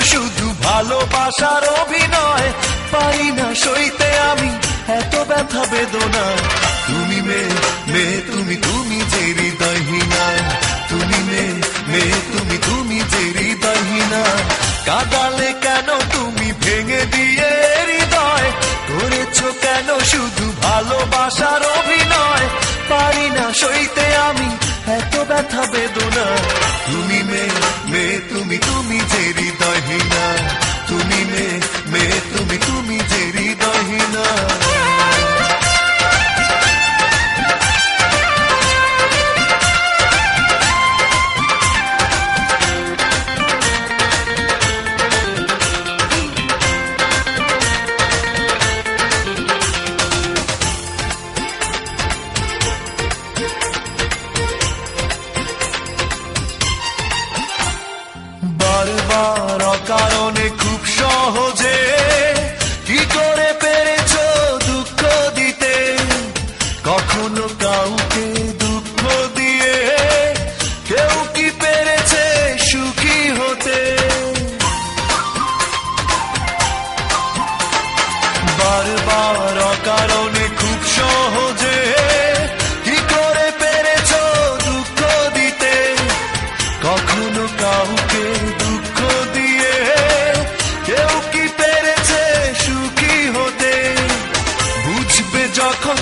শুধু ভালোবাসার অভিনয়, পারি না সইতে আমি এত ব্যথা বেদনা। তুমি মেয়ে তুমি যে হৃদয়হীনা, তুমি মেয়ে তুমি যে হৃদয়হীনা। কাঁদালে কেন তুমি ভেঙে দিয়ে হৃদয়, করেছো কেন শুধু ভালোবাসার অভিনয়, পারি না সইতে আমি এত ব্যথা বেদনা। তুমি মেয়ে তুমি যে হৃদয়হীনা, তুমি মেয়ে তুমি যে হৃদয়হীনা। বারবার অকারণে খুব সহজে কি করে পেরেছো দুঃখ দিতে, কখনো কাউকে দুঃখ দিয়ে কেউ কি পেরেছে সুখী হতে। বারবার অকারণে খুব সহজে কি করে পেরেছো দুঃখ দিতে, কখনো কাউকে দুঃখ দিয়ে কেউ কি পেরেছে সুখী হতে। বুঝবে যখন